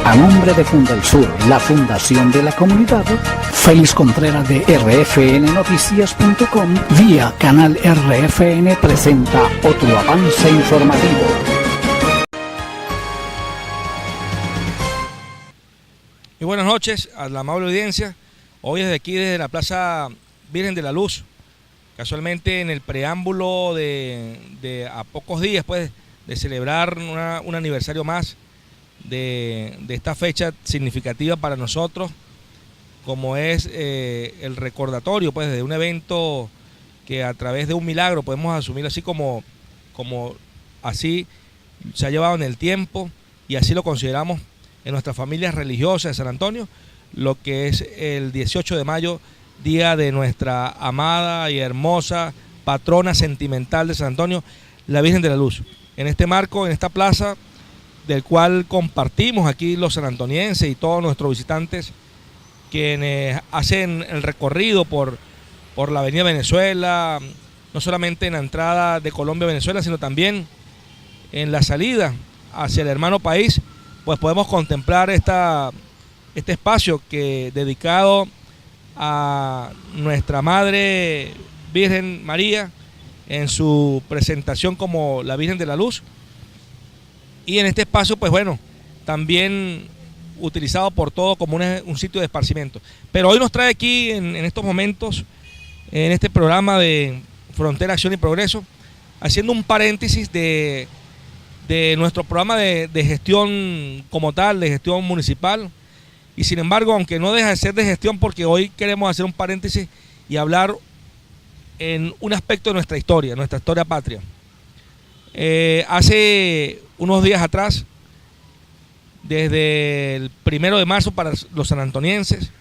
A nombre de Fundelsur, la fundación de la comunidad, Félix Contreras de rfnnoticias.com vía canal RFN presenta otro avance informativo. Muy buenas noches a la amable audiencia. Hoy desde aquí, desde la Plaza Virgen de la Luz, casualmente en el preámbulo de a pocos días pues, de celebrar un aniversario más de esta fecha significativa para nosotros, como es el recordatorio pues, de un evento que a través de un milagro podemos asumir así como así se ha llevado en el tiempo y así lo consideramos en nuestras familias religiosas de San Antonio, lo que es el 18 de mayo, día de nuestra amada y hermosa patrona sentimental de San Antonio, la Virgen de la Luz. En este marco, en esta plaza, del cual compartimos aquí los sanantonienses y todos nuestros visitantes, quienes hacen el recorrido por la avenida Venezuela, no solamente en la entrada de Colombia a Venezuela, sino también en la salida hacia el hermano país, pues podemos contemplar este espacio dedicado a nuestra Madre Virgen María en su presentación como la Virgen de la Luz. Y en este espacio, pues bueno, también utilizado por todos como un sitio de esparcimiento. Pero hoy nos trae aquí, en estos momentos, en este programa de Frontera, Acción y Progreso, haciendo un paréntesis de nuestro programa de gestión como tal, de gestión municipal. Y sin embargo, aunque no deja de ser de gestión, porque hoy queremos hacer un paréntesis y hablar en un aspecto de nuestra historia patria. Hace unos días atrás, desde el 1 de marzo para los sanantonienses,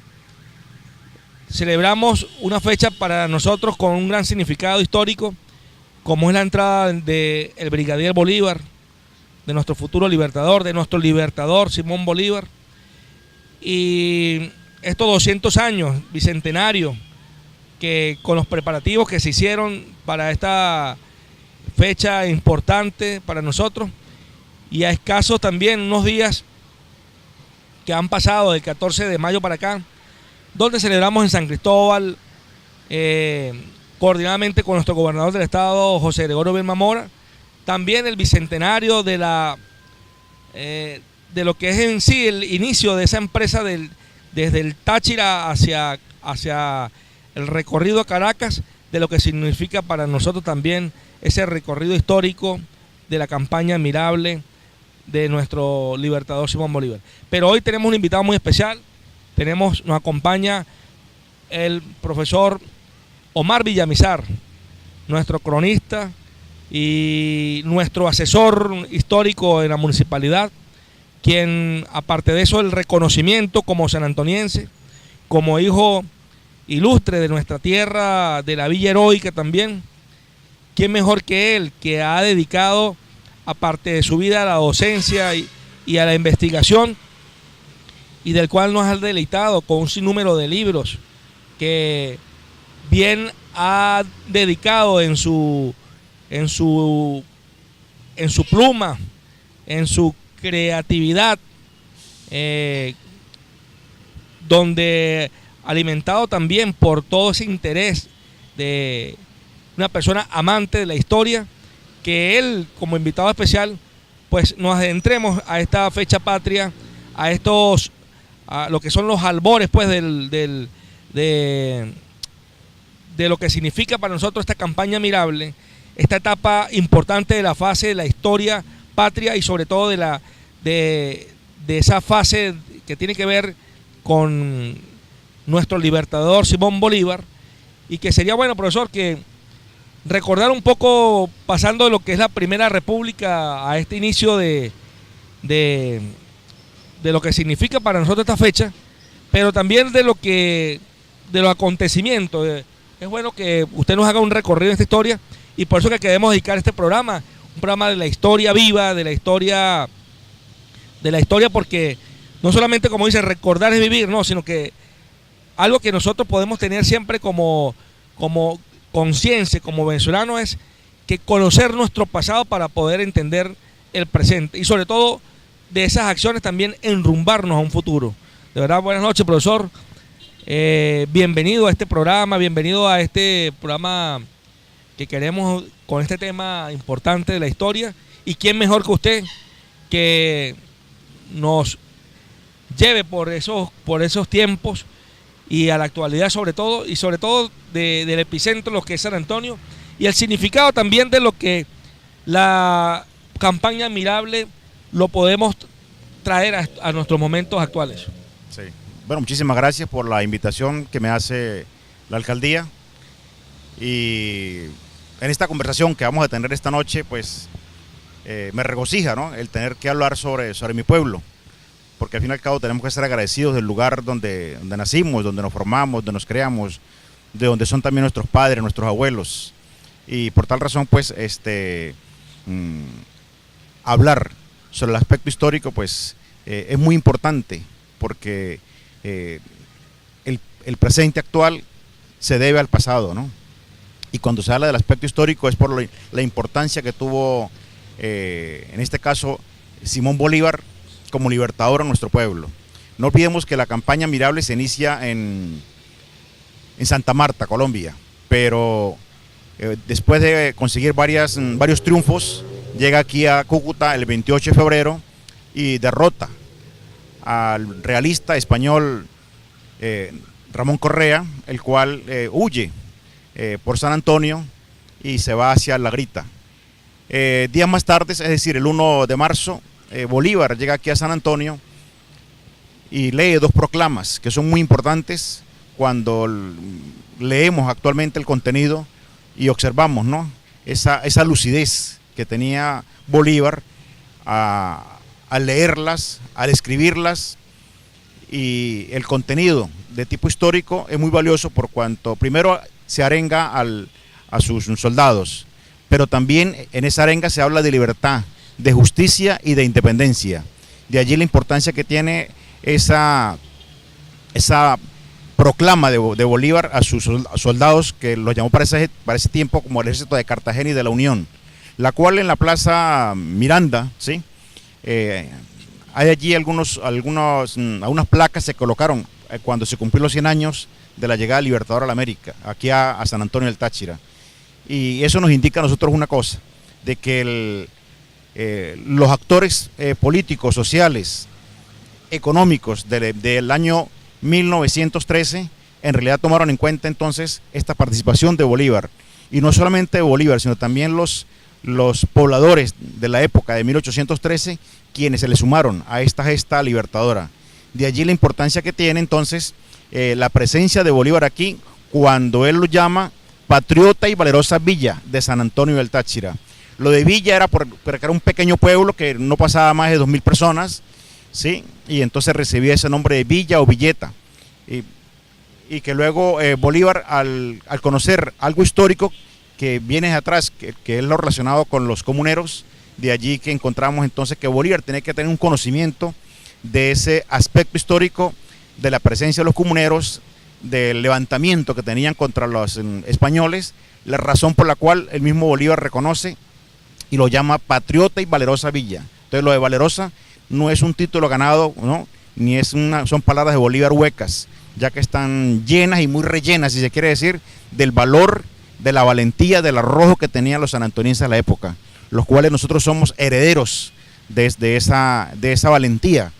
celebramos una fecha para nosotros con un gran significado histórico, como es la entrada del brigadier Bolívar, de nuestro futuro libertador, de nuestro libertador Simón Bolívar, y estos 200 años, bicentenario, que con los preparativos que se hicieron para esta fecha importante para nosotros, y a escasos también unos días que han pasado del 14 de mayo para acá, donde celebramos en San Cristóbal, coordinadamente con nuestro gobernador del estado, José Gregorio Vilma Mora, también el bicentenario de lo que es en sí el inicio de esa empresa desde el Táchira hacia el recorrido a Caracas, de lo que significa para nosotros también ese recorrido histórico de la campaña admirable de nuestro libertador Simón Bolívar. Pero hoy tenemos un invitado muy especial. Nos acompaña el profesor Omar Villamizar, nuestro cronista y nuestro asesor histórico en la municipalidad, quien, aparte de eso, el reconocimiento como sanantoniense, como hijo ilustre de nuestra tierra, de la Villa Heroica también. ¿Quién mejor que él, que ha dedicado, aparte de su vida, a la docencia y a la investigación, y del cual nos ha deleitado con un sinnúmero de libros que bien ha dedicado en su pluma, en su creatividad, donde alimentado también por todo ese interés de una persona amante de la historia, que él, como invitado especial, pues nos adentremos a esta fecha patria, a lo que son los albores pues de lo que significa para nosotros esta campaña admirable, esta etapa importante de la fase de la historia patria y sobre todo de esa fase que tiene que ver con nuestro libertador Simón Bolívar, y que sería bueno, profesor, que recordar un poco, pasando de lo que es la Primera República a este inicio de lo que significa para nosotros esta fecha, pero también de los acontecimientos. Es bueno que usted nos haga un recorrido en esta historia, y por eso que queremos dedicar este programa, un programa de la historia viva, de la historia, porque no solamente, como dice, recordar es vivir, no, sino que algo que nosotros podemos tener siempre como conciencia, como venezolanos, es que conocer nuestro pasado para poder entender el presente, y sobre todo de esas acciones también enrumbarnos a un futuro. De verdad, buenas noches, profesor. Bienvenido a este programa, que queremos con este tema importante de la historia. Y quién mejor que usted que nos lleve por esos tiempos y a la actualidad sobre todo del epicentro, lo que es San Antonio, y el significado también de lo que la campaña admirable lo podemos traer a nuestros momentos actuales. Sí. Bueno, muchísimas gracias por la invitación que me hace la alcaldía, y en esta conversación que vamos a tener esta noche, pues me regocija, ¿no?, el tener que hablar sobre mi pueblo, porque al fin y al cabo tenemos que ser agradecidos del lugar donde nacimos, donde nos formamos, donde nos creamos, de donde son también nuestros padres, nuestros abuelos, y por tal razón, pues, hablar sobre el aspecto histórico, pues, es muy importante, porque el presente actual se debe al pasado, ¿no? Y cuando se habla del aspecto histórico es por la importancia que tuvo, en este caso, Simón Bolívar como libertador a nuestro pueblo. No olvidemos que la campaña admirable se inicia en Santa Marta, Colombia, pero después de conseguir varios triunfos, llega aquí a Cúcuta el 28 de febrero y derrota al realista español Ramón Correa, el cual huye por San Antonio y se va hacia La Grita. Días más tarde, es decir, el 1 de marzo, Bolívar llega aquí a San Antonio y lee 2 proclamas que son muy importantes cuando leemos actualmente el contenido y observamos, ¿no?, esa lucidez que tenía Bolívar al leerlas, al escribirlas, y el contenido de tipo histórico es muy valioso por cuanto primero se arenga a sus soldados, pero también en esa arenga se habla de libertad, de justicia y de independencia. De allí la importancia que tiene esa proclama de Bolívar a sus soldados, que los llamó para ese tiempo como el Ejército de Cartagena y de la Unión, la cual en la Plaza Miranda, ¿sí?, hay allí algunas placas se colocaron cuando se cumplieron los 100 años de la llegada del Libertador a la América, aquí a San Antonio del Táchira. Y eso nos indica a nosotros una cosa, de que los actores políticos, sociales, económicos del año 1913, en realidad tomaron en cuenta entonces esta participación de Bolívar. Y no solamente de Bolívar, sino también los pobladores de la época de 1813, quienes se le sumaron a esta gesta libertadora. De allí la importancia que tiene entonces la presencia de Bolívar aquí, cuando él lo llama patriota y valerosa villa de San Antonio del Táchira. Lo de villa era porque era un pequeño pueblo que no pasaba más de 2000 personas, ¿sí?, y entonces recibía ese nombre de villa o villeta. Y que luego Bolívar, al conocer algo histórico que viene de atrás, que es lo relacionado con los comuneros, de allí que encontramos entonces que Bolívar tenía que tener un conocimiento de ese aspecto histórico, de la presencia de los comuneros, del levantamiento que tenían contra los españoles, la razón por la cual el mismo Bolívar reconoce y lo llama patriota y valerosa villa. Entonces lo de valerosa no es un título ganado, ¿no?, ni son palabras de Bolívar huecas, ya que están llenas y muy rellenas, si se quiere decir, del valor, de la valentía, del arrojo que tenían los sanantonienses de la época, los cuales nosotros somos herederos de esa valentía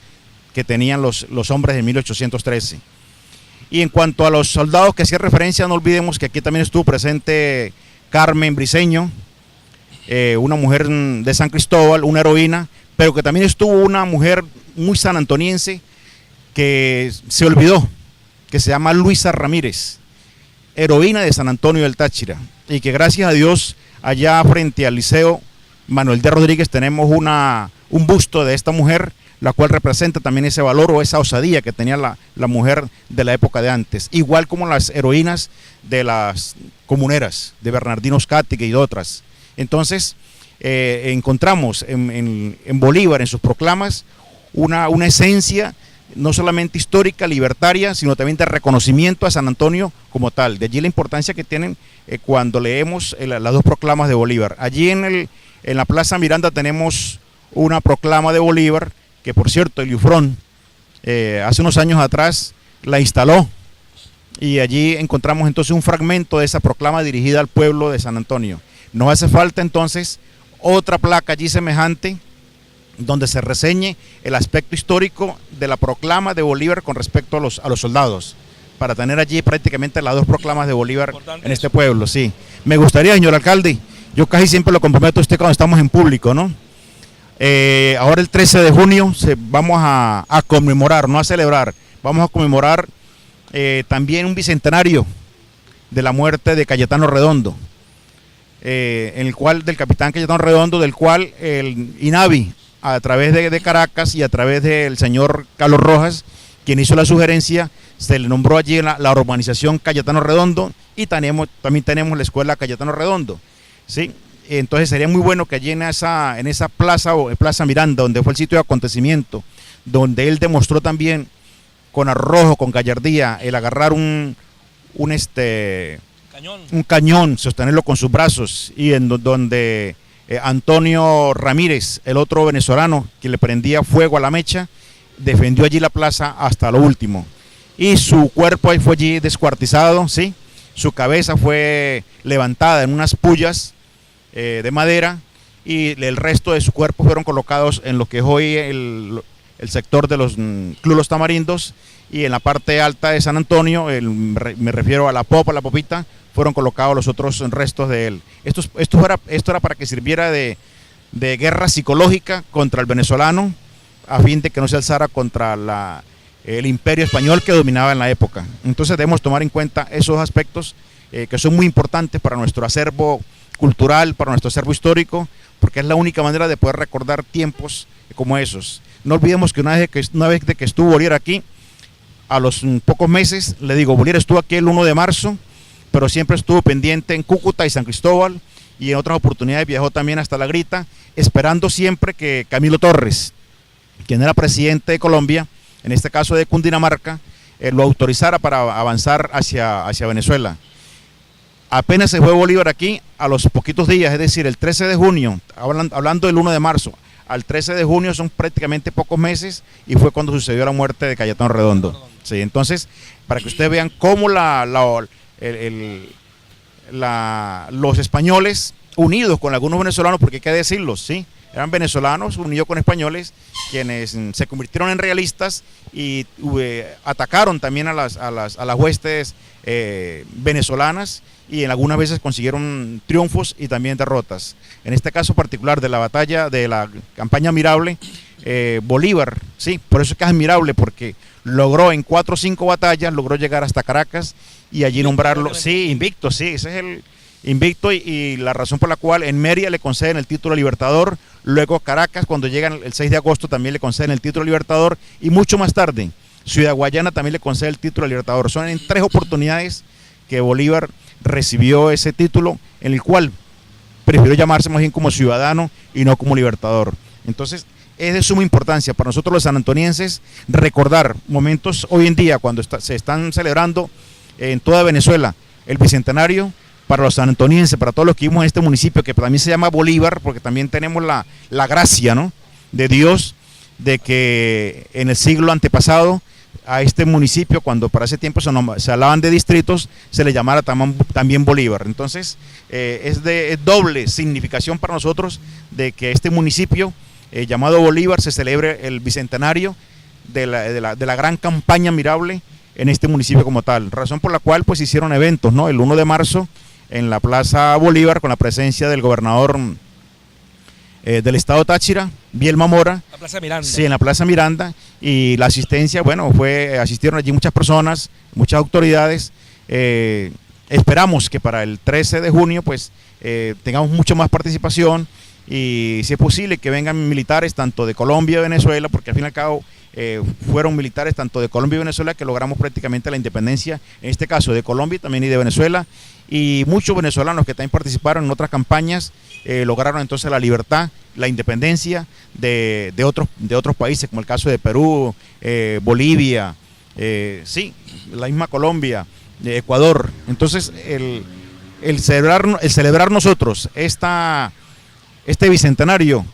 que tenían los hombres de 1813. Y en cuanto a los soldados que hacía referencia, no olvidemos que aquí también estuvo presente Carmen Briceño, una mujer de San Cristóbal, una heroína, pero que también estuvo una mujer muy sanantoniense que se olvidó, que se llama Luisa Ramírez, heroína de San Antonio del Táchira, y que gracias a Dios allá frente al Liceo Manuel de Rodríguez tenemos un busto de esta mujer, la cual representa también ese valor o esa osadía que tenía la mujer de la época de antes, igual como las heroínas de las comuneras, de Bernardino Scatti y de otras. Entonces encontramos en Bolívar, en sus proclamas, una esencia no solamente histórica, libertaria, sino también de reconocimiento a San Antonio como tal. De allí la importancia que tienen cuando leemos las 2 proclamas de Bolívar. Allí en la Plaza Miranda tenemos una proclama de Bolívar que por cierto el IUFRON hace unos años atrás la instaló, y allí encontramos entonces un fragmento de esa proclama dirigida al pueblo de San Antonio. Nos hace falta entonces otra placa allí semejante, donde se reseñe el aspecto histórico de la proclama de Bolívar con respecto a los soldados, para tener allí prácticamente las dos proclamas de Bolívar en este pueblo. Sí, me gustaría, señor alcalde, yo casi siempre lo comprometo a usted cuando estamos en público, ¿no? Ahora el 13 de junio vamos a conmemorar, no a celebrar, vamos a conmemorar también un bicentenario de la muerte de Cayetano Redondo, del capitán Cayetano Redondo, del cual el INAVI, a través de Caracas y a través del señor Carlos Rojas, quien hizo la sugerencia, se le nombró allí la urbanización Cayetano Redondo, y también tenemos la escuela Cayetano Redondo, ¿sí? Entonces sería muy bueno que allí en esa plaza, o Plaza Miranda, donde fue el sitio de acontecimiento, donde él demostró también con arrojo, con gallardía, el agarrar un cañón, sostenerlo con sus brazos, y donde Antonio Ramírez, el otro venezolano que le prendía fuego a la mecha, defendió allí la plaza hasta lo último, y su cuerpo fue allí descuartizado, ¿sí? Su cabeza fue levantada en unas pullas de madera, y el resto de su cuerpo fueron colocados en lo que es hoy el sector de los Club Los Tamarindos, y en la parte alta de San Antonio, me refiero a la popa, la popita, fueron colocados los otros restos de él. Esto era para que sirviera de guerra psicológica contra el venezolano, a fin de que no se alzara contra el imperio español que dominaba en la época. Entonces debemos tomar en cuenta esos aspectos que son muy importantes para nuestro acervo cultural, para nuestro acervo histórico, porque es la única manera de poder recordar tiempos como esos. No olvidemos que una vez que estuvo Bolívar aquí, a los pocos meses, le digo, Bolívar estuvo aquí el 1 de marzo, pero siempre estuvo pendiente en Cúcuta y San Cristóbal, y en otras oportunidades viajó también hasta La Grita, esperando siempre que Camilo Torres, quien era presidente de Colombia, en este caso de Cundinamarca, lo autorizara para avanzar hacia Venezuela. Apenas se fue Bolívar aquí, a los poquitos días, es decir, el 13 de junio, hablando del 1 de marzo, al 13 de junio son prácticamente pocos meses, y fue cuando sucedió la muerte de Cayetano Redondo. Sí, entonces, para que ustedes vean cómo los españoles, unidos con algunos venezolanos, porque hay que decirlo, sí, eran venezolanos unidos con españoles, quienes se convirtieron en realistas y atacaron también a las huestes venezolanas, y en algunas veces consiguieron triunfos y también derrotas. En este caso particular de la batalla, de la campaña Admirable, Bolívar, sí, por eso es que es admirable, porque logró en 4 o 5 batallas, logró llegar hasta Caracas y allí nombrarlo, sí, invicto, sí, ese es el invicto, y la razón por la cual en Mérida le conceden el título de Libertador, luego Caracas, cuando llegan el 6 de agosto, también le conceden el título de Libertador, y mucho más tarde, Ciudad Guayana también le concede el título de Libertador. Son en 3 oportunidades que Bolívar recibió ese título, en el cual prefirió llamarse más bien como ciudadano y no como libertador. Entonces, es de suma importancia para nosotros los sanantonienses recordar momentos hoy en día, cuando se están celebrando en toda Venezuela el bicentenario, para los sanantonienses, para todos los que vivimos en este municipio, que también se llama Bolívar, porque también tenemos la gracia, ¿no?, de Dios, de que en el siglo antepasado a este municipio, cuando para ese tiempo se hablaban de distritos, se le llamara también Bolívar. Entonces, es doble significación para nosotros de que este municipio llamado Bolívar se celebre el bicentenario de la gran campaña Admirable en este municipio como tal, razón por la cual pues hicieron eventos, ¿no?, el 1 de marzo en la Plaza Bolívar, con la presencia del gobernador del estado Táchira, Bielma Mora. La Plaza Miranda. Sí, en la Plaza Miranda, y la asistencia, bueno, asistieron allí muchas personas, muchas autoridades. Esperamos que para el 13 de junio pues tengamos mucho más participación, y si es posible que vengan militares tanto de Colombia y Venezuela, porque al fin y al cabo fueron militares tanto de Colombia y Venezuela que logramos prácticamente la independencia, en este caso de Colombia también y de Venezuela, y muchos venezolanos que también participaron en otras campañas lograron entonces la libertad, la independencia de otros países, como el caso de Perú, Bolivia, sí, la misma Colombia, Ecuador. Entonces el celebrar nosotros este bicentenario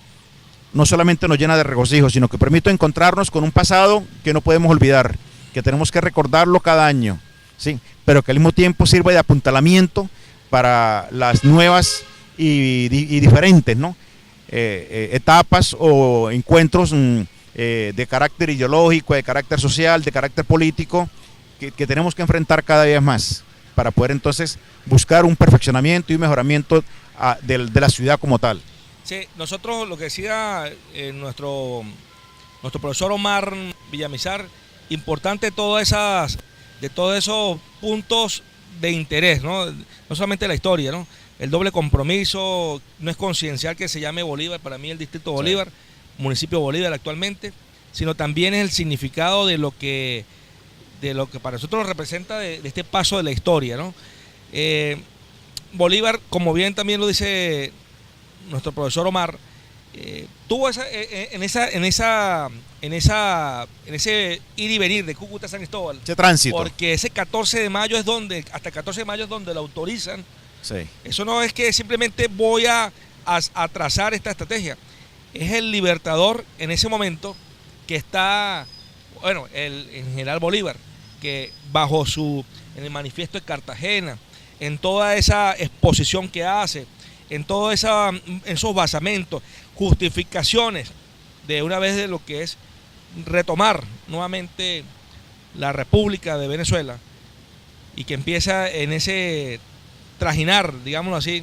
no solamente nos llena de regocijo, sino que permite encontrarnos con un pasado que no podemos olvidar, que tenemos que recordarlo cada año, ¿sí? Pero que al mismo tiempo sirva de apuntalamiento para las nuevas y diferentes, ¿no? Etapas o encuentros de carácter ideológico, de carácter social, de carácter político, que tenemos que enfrentar cada día más para poder entonces buscar un perfeccionamiento y un mejoramiento de la ciudad como tal. Sí, nosotros lo que decía nuestro profesor Omar Villamizar, importante de todos esos puntos de interés, ¿no? No solamente la historia, ¿no? El doble compromiso, no es conciencial que se llame Bolívar, para mí el distrito Bolívar, sí, municipio Bolívar actualmente, sino también es el significado de lo que para nosotros representa de este paso de la historia, ¿no? Bolívar, como bien también lo dice nuestro profesor Omar, tuvo en ese ir y venir de Cúcuta a San Cristóbal, ese tránsito, porque ese 14 de mayo es donde, hasta el 14 de mayo es donde lo autorizan. Sí. Eso no es que simplemente voy a trazar esta estrategia, es el libertador en ese momento que está, bueno, el general Bolívar, que en el manifiesto de Cartagena, en toda esa exposición que hace, en todos esos basamentos, justificaciones de una vez de lo que es retomar nuevamente la República de Venezuela, y que empieza en ese trajinar, digámoslo así,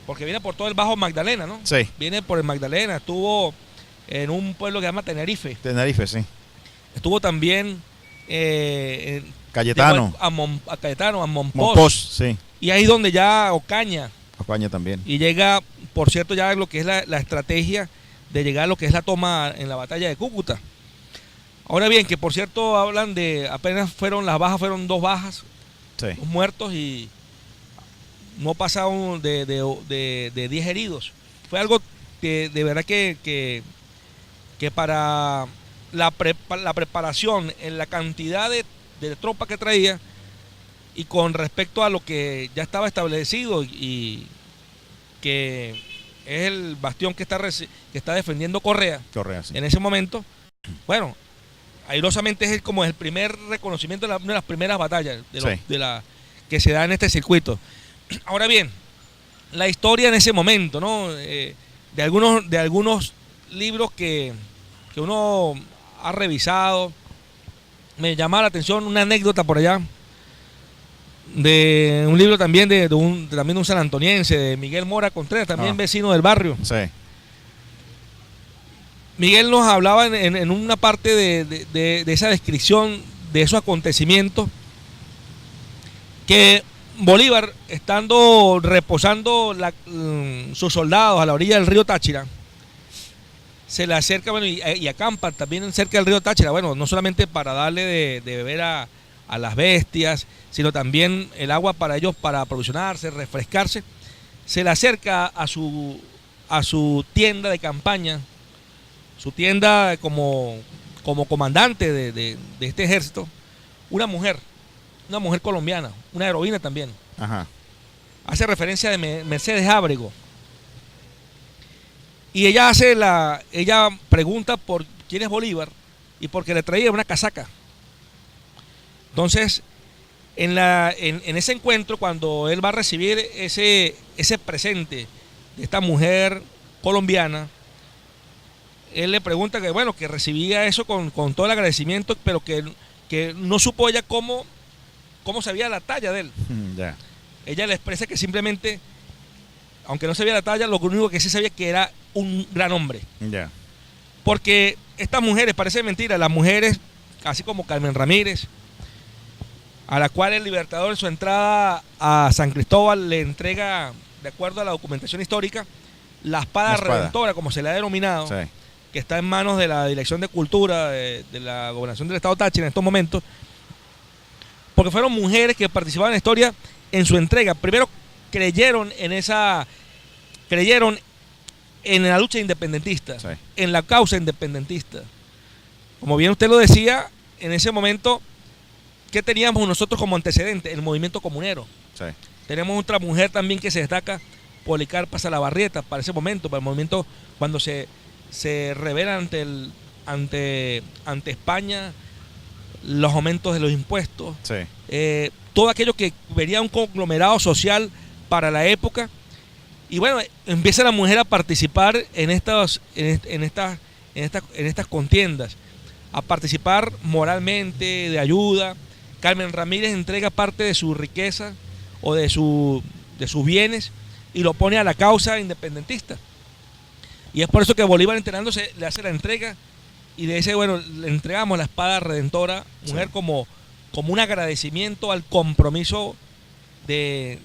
porque viene por todo el Bajo Magdalena, ¿no? Sí. Viene por el Magdalena, estuvo en un pueblo que se llama Tenerife. Tenerife, sí. Estuvo también Cayetano. A Cayetano, a Monpós, sí. Y ahí donde ya Ocaña. Ocaña también. Y llega, por cierto, ya lo que es la estrategia de llegar a lo que es la toma en la batalla de Cúcuta. Ahora bien, que por cierto hablan de, apenas fueron 2 bajas, sí, 2 muertos, y no pasaron de 10 heridos. Fue algo que de verdad que para la preparación en la cantidad de tropas que traía, y con respecto a lo que ya estaba establecido y que es el bastión que está defendiendo Correa, sí, en ese momento, bueno, airosamente es como el primer reconocimiento de una de las primeras batallas sí, que se da en este circuito. Ahora bien, la historia en ese momento, ¿no? De algunos libros que uno ha revisado, me llama la atención una anécdota por allá de un libro también de un sanantoniense, de Miguel Mora Contreras, también vecino del barrio. Sí. Miguel nos hablaba en una parte de esa descripción de esos acontecimientos, que Bolívar, estando reposando sus soldados a la orilla del río Táchira, se le acerca, bueno, y acampa también cerca del río Táchira, bueno, no solamente para darle de beber a las bestias, sino también el agua para ellos, para aprovisionarse, refrescarse. Se le acerca a su tienda de campaña, su tienda como comandante de este ejército, una mujer colombiana, una heroína también. Ajá. Hace referencia de Mercedes Ábrego. Y ella pregunta por quién es Bolívar, y porque le traía una casaca. Entonces, en ese encuentro, cuando él va a recibir ese presente de esta mujer colombiana, él le pregunta que recibía eso con todo el agradecimiento, pero que no supo ella cómo sabía la talla de él. Yeah. Ella le expresa que simplemente, aunque no sabía la talla, lo único que sí sabía que era un gran hombre. Yeah. Porque estas mujeres, parece mentira, las mujeres, así como Carmen Ramírez, a la cual el Libertador en su entrada a San Cristóbal le entrega, de acuerdo a la documentación histórica, la espada redentora, como se le ha denominado, sí, que está en manos de la Dirección de Cultura de la Gobernación del Estado Táchira en estos momentos, porque fueron mujeres que participaban en la historia en su entrega. Primero creyeron en la lucha independentista, sí, en la causa independentista. Como bien usted lo decía, en ese momento, ¿qué teníamos nosotros como antecedente? El movimiento comunero. Sí. Tenemos otra mujer también que se destaca Policarpa Salabarrieta para ese momento, para el momento cuando se revela ante España los aumentos de los impuestos, Sí. todo aquello que vería un conglomerado social para la época. Y bueno, empieza la mujer a participar en estas contiendas, a participar moralmente, de ayuda. Carmen Ramírez entrega parte de su riqueza o de sus bienes y lo pone a la causa independentista. Y es por eso que Bolívar, enterándose, le hace la entrega y le dice, bueno, le entregamos la espada redentora, mujer, sí, como un agradecimiento al compromiso de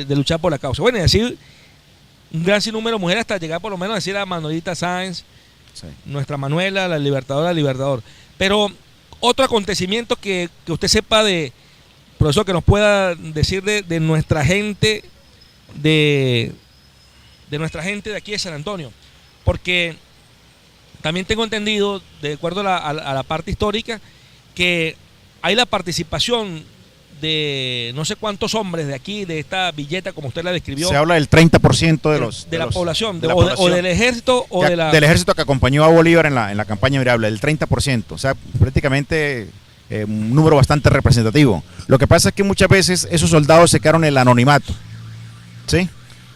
luchar por la causa. Bueno, y así un gran sinnúmero de mujeres hasta llegar por lo menos a decir a Manuelita Sáenz, sí, nuestra Manuela, la libertadora, libertador. Pero otro acontecimiento que usted sepa profesor, que nos pueda decir de nuestra gente, de nuestra gente de aquí de San Antonio, porque también tengo entendido, de acuerdo a la parte histórica, que hay la participación de no sé cuántos hombres de aquí, de esta villeta, como usted la describió. Se habla del 30% de la población, población, o del ejército, o del ejército que acompañó a Bolívar en la campaña mirable, del 30%, o sea, prácticamente un número bastante representativo. Lo que pasa es que muchas veces esos soldados se quedaron en el anonimato, ¿sí?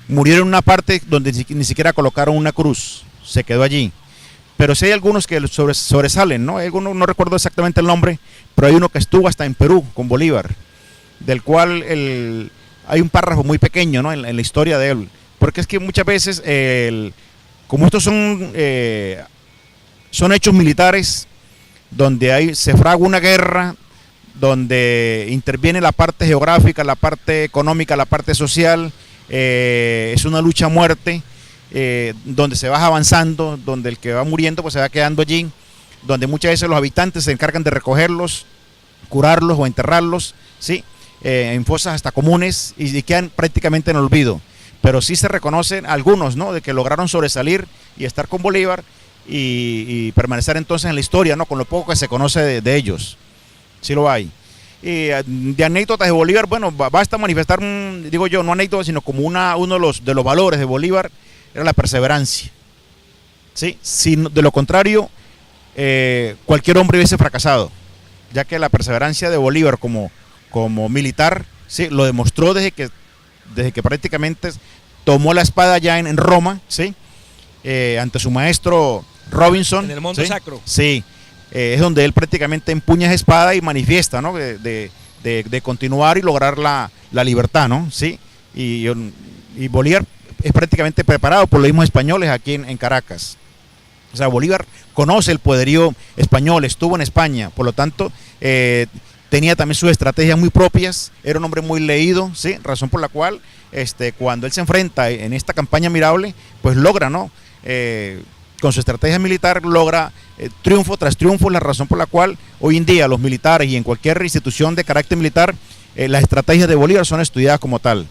Murieron en una parte donde ni siquiera colocaron una cruz, se quedó allí. Pero sí hay algunos que sobresalen, ¿no? Algunos, no recuerdo exactamente el nombre, pero hay uno que estuvo hasta en Perú con Bolívar, del cual hay un párrafo muy pequeño, ¿no? en la historia de él. Porque es que muchas veces, como estos son hechos militares, donde se fragua una guerra, donde interviene la parte geográfica, la parte económica, la parte social, es una lucha a muerte, donde se va avanzando, donde el que va muriendo pues se va quedando allí, donde muchas veces los habitantes se encargan de recogerlos, curarlos o enterrarlos, ¿sí? En fosas hasta comunes y quedan prácticamente en olvido. Pero sí se reconocen algunos, ¿no? De que lograron sobresalir y estar con Bolívar y permanecer entonces en la historia, ¿no? Con lo poco que se conoce de ellos. Sí lo hay. Y de anécdotas de Bolívar, bueno, basta manifestar, digo yo, no anécdotas, sino como uno de los valores de Bolívar era la perseverancia. ¿Sí? Si de lo contrario, cualquier hombre hubiese fracasado, ya que la perseverancia de Bolívar como militar, ¿sí? Lo demostró desde que prácticamente tomó la espada ya en Roma, ¿sí? Ante su maestro Robinson. En el Monte, ¿sí? Sacro. Sí, es donde él prácticamente empuña esa espada y manifiesta, ¿no? de continuar y lograr la libertad, ¿no? ¿Sí? Y Bolívar es prácticamente preparado por los mismos españoles aquí en Caracas. O sea, Bolívar conoce el poderío español, estuvo en España, por lo tanto, tenía también sus estrategias muy propias, era un hombre muy leído, ¿sí? Razón por la cual cuando él se enfrenta en esta campaña mirable, pues logra, ¿no? Con su estrategia militar logra triunfo tras triunfo, la razón por la cual hoy en día los militares y en cualquier institución de carácter militar, las estrategias de Bolívar son estudiadas como tal.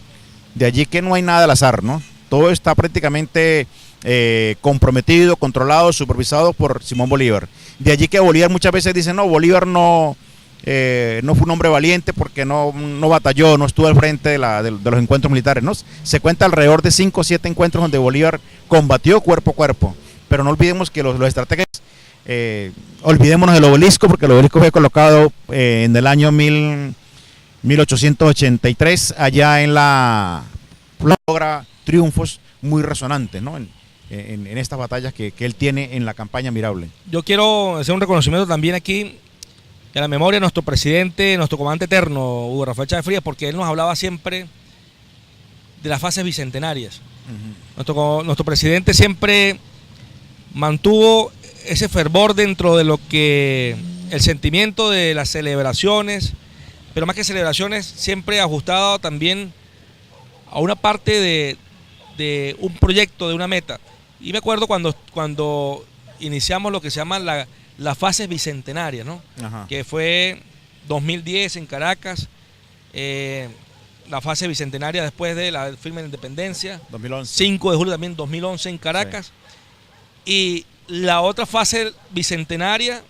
De allí que no hay nada al azar, ¿no? Todo está prácticamente comprometido, controlado, supervisado por Simón Bolívar. De allí que Bolívar muchas veces dice, no, Bolívar no fue un hombre valiente porque no batalló, no estuvo al frente de los encuentros militares, ¿no? Se cuenta alrededor de 5 o 7 encuentros donde Bolívar combatió cuerpo a cuerpo, pero no olvidemos que los estrategas, olvidémonos del obelisco, porque el obelisco fue colocado en el año 1883, allá en logra triunfos muy resonantes, ¿no? En estas batallas que él tiene en la campaña mirable. Yo quiero hacer un reconocimiento también aquí a la memoria de nuestro presidente, nuestro comandante eterno, Hugo Rafael Chávez Frías, porque él nos hablaba siempre de las fases bicentenarias. Nuestro presidente siempre mantuvo ese fervor dentro de lo que el sentimiento de las celebraciones, pero más que celebraciones, siempre ajustado también a una parte de un proyecto, de una meta. Y me acuerdo cuando iniciamos lo que se llama las fases bicentenarias, ¿no? Ajá. Que fue 2010 en Caracas, la fase bicentenaria después de la firma de la independencia, 2011. 5 de julio también 2011 en Caracas, sí. Y la otra fase bicentenaria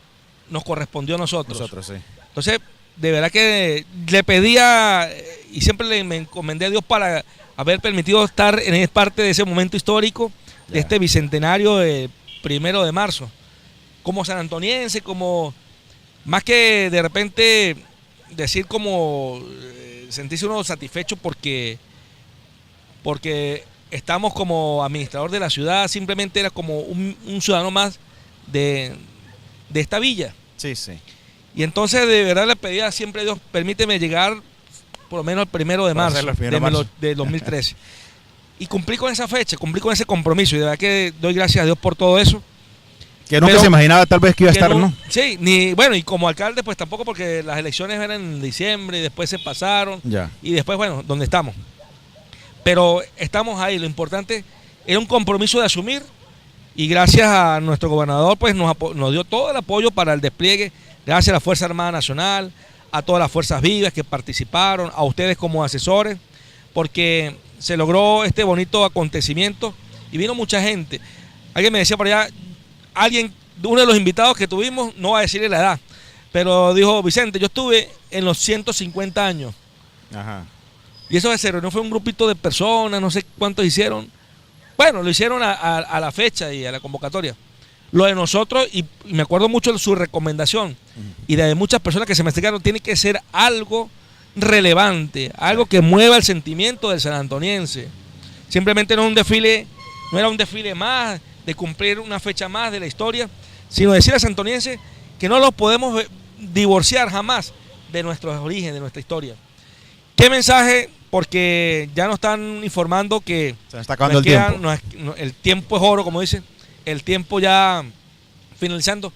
nos correspondió a nosotros. Sí. Entonces, de verdad que le pedía y siempre me encomendé a Dios para haber permitido estar en parte de ese momento histórico, de este bicentenario del 1 de marzo. Como sanantoniense, como más que de repente decir como sentirse uno satisfecho porque estamos como administrador de la ciudad, simplemente era como un ciudadano más de esta villa. Sí, sí. Y entonces de verdad le pedía siempre a Dios, permíteme llegar por lo menos el 1 de marzo, de 2013. Y cumplí con esa fecha, cumplí con ese compromiso, y de verdad que doy gracias a Dios por todo eso. Que nunca se imaginaba tal vez que iba a estar, ¿no? Sí, bueno, y como alcalde pues tampoco, porque las elecciones eran en diciembre y después se pasaron. Ya. Y después, bueno, donde estamos. Pero estamos ahí, lo importante era un compromiso de asumir, y gracias a nuestro gobernador pues nos dio todo el apoyo para el despliegue, gracias a la Fuerza Armada Nacional, a todas las fuerzas vivas que participaron, a ustedes como asesores, porque se logró este bonito acontecimiento y vino mucha gente. Alguien me decía por allá, uno de los invitados que tuvimos, no va a decirle la edad, pero dijo: Vicente, yo estuve en los 150 años. Ajá. Y eso se reunió, fue un grupito de personas, no sé cuántos hicieron. Bueno, lo hicieron a la fecha y a la convocatoria. Lo de nosotros, y me acuerdo mucho de su recomendación, y de muchas personas que se me acercaron, tiene que ser algo relevante, algo que mueva el sentimiento del sanantoniense. Simplemente no era un desfile más, de cumplir una fecha más de la historia, sino decir a santoniense que no los podemos divorciar jamás de nuestros orígenes, de nuestra historia. ¿Qué mensaje? Porque ya nos están informando que se está acabando el tiempo. El tiempo es oro, como dicen, el tiempo ya finalizando.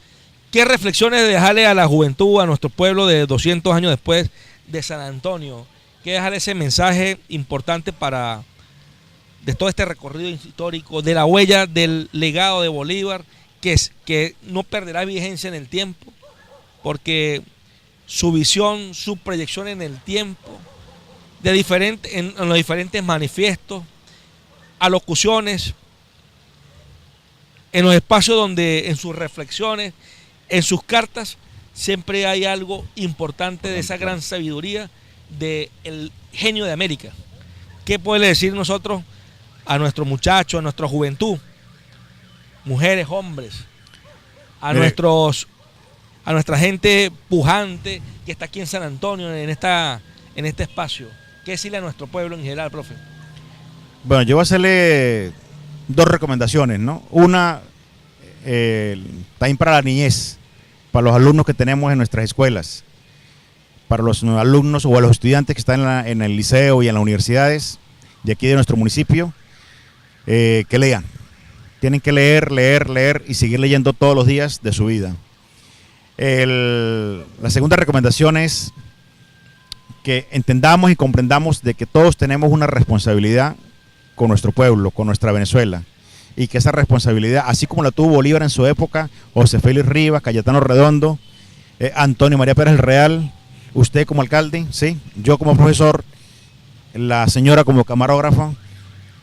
¿Qué reflexiones dejarle a la juventud, a nuestro pueblo de 200 años después de San Antonio? ¿Qué dejarle ese mensaje importante de todo este recorrido histórico, de la huella, del legado de Bolívar, que no perderá vigencia en el tiempo, porque su visión, su proyección en el tiempo, en los diferentes manifiestos, alocuciones, en los espacios donde, en sus reflexiones, en sus cartas, siempre hay algo importante de esa gran sabiduría del genio de América. ¿Qué puede decir nosotros a nuestros muchachos, a nuestra juventud, mujeres, hombres, a nuestra gente pujante que está aquí en San Antonio, en este espacio? ¿Qué decirle a nuestro pueblo en general, profe? Bueno, yo voy a hacerle dos recomendaciones, ¿no? Una, también para la niñez, para los alumnos que tenemos en nuestras escuelas, para los alumnos o a los estudiantes que están en el liceo y en las universidades de aquí de nuestro municipio, que lean. Tienen que leer y seguir leyendo todos los días de su vida. La segunda recomendación es que entendamos y comprendamos de que todos tenemos una responsabilidad con nuestro pueblo, con nuestra Venezuela, y que esa responsabilidad, así como la tuvo Bolívar en su época, José Félix Rivas, Cayetano Redondo, Antonio María Pérez el Real, usted como alcalde, ¿sí? Yo como profesor, la señora como camarógrafa,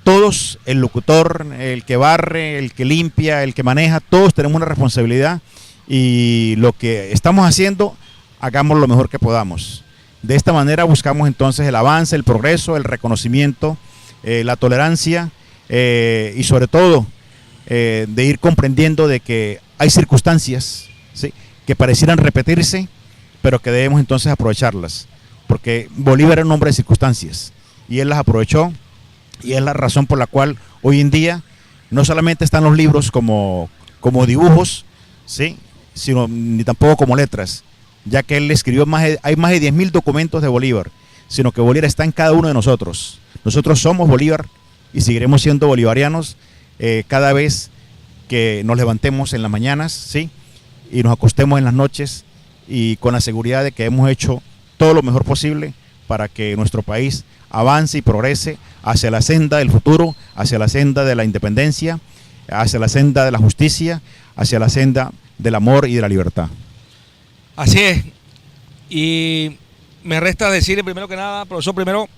todos, el locutor, el que barre, el que limpia, el que maneja, todos tenemos una responsabilidad, y lo que estamos haciendo, hagamos lo mejor que podamos. De esta manera buscamos entonces el avance, el progreso, el reconocimiento, la tolerancia, y sobre todo de ir comprendiendo de que hay circunstancias, ¿sí?, que parecieran repetirse, pero que debemos entonces aprovecharlas, porque Bolívar era un hombre de circunstancias y él las aprovechó, y es la razón por la cual hoy en día no solamente están los libros como dibujos, ¿sí?, sino ni tampoco como letras, ya que él escribió hay más de 10.000 documentos de Bolívar, sino que Bolívar está en cada uno de nosotros. Nosotros somos Bolívar y seguiremos siendo bolivarianos cada vez que nos levantemos en las mañanas, ¿sí?, y nos acostemos en las noches, y con la seguridad de que hemos hecho todo lo mejor posible para que nuestro país avance y progrese hacia la senda del futuro, hacia la senda de la independencia, hacia la senda de la justicia, hacia la senda del amor y de la libertad. Así es. Y me resta decirle primero que nada, profesor, primero,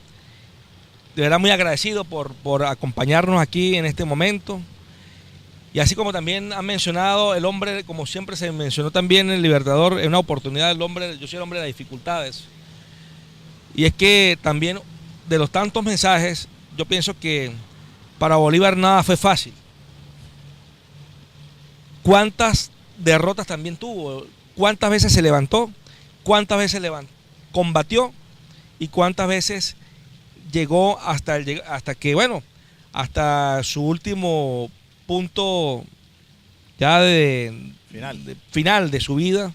de verdad muy agradecido por acompañarnos aquí en este momento. Y así como también han mencionado, el hombre, como siempre se mencionó también el Libertador, es una oportunidad del hombre, yo soy el hombre de las dificultades. Y es que también de los tantos mensajes yo pienso que para Bolívar nada fue fácil. ¿Cuántas derrotas también tuvo? ¿Cuántas veces se levantó? ¿Cuántas veces combatió? ¿Y cuántas veces llegó hasta su último punto ya final de su vida?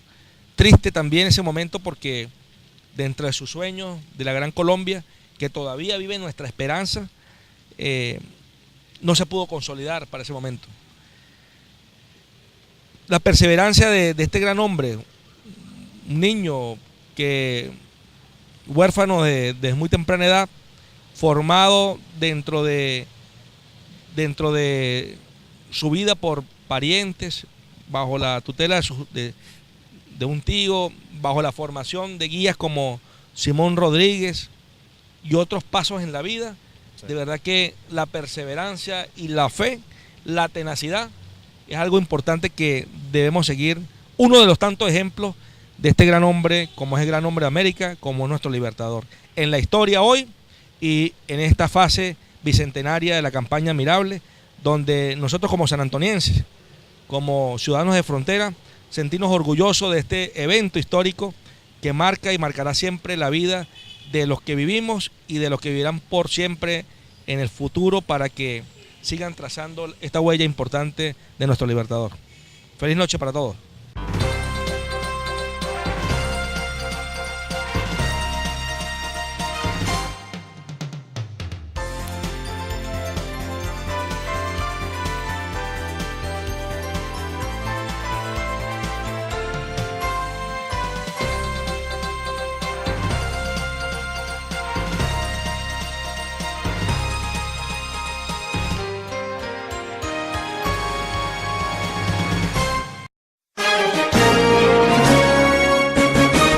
Triste también ese momento, porque dentro de sus sueños de la Gran Colombia, que todavía vive nuestra esperanza, no se pudo consolidar para ese momento. La perseverancia de este gran hombre, un niño huérfano desde muy temprana edad, formado dentro de su vida por parientes, bajo la tutela de un tío, bajo la formación de guías como Simón Rodríguez y otros pasos en la vida. Sí. De verdad que la perseverancia y la fe, la tenacidad, es algo importante que debemos seguir. Uno de los tantos ejemplos de este gran hombre, como es el gran hombre de América, como es nuestro libertador. En la historia hoy y en esta fase bicentenaria de la campaña Admirable, donde nosotros como sanantonienses, como ciudadanos de frontera, sentirnos orgullosos de este evento histórico que marca y marcará siempre la vida de los que vivimos y de los que vivirán por siempre en el futuro, para que sigan trazando esta huella importante de nuestro libertador. Feliz noche para todos.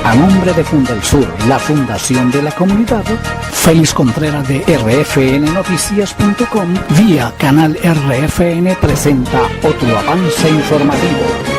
A nombre de Fundelsur, la fundación de la comunidad, Félix Contreras de rfnnoticias.com, vía canal RFN presenta otro avance informativo.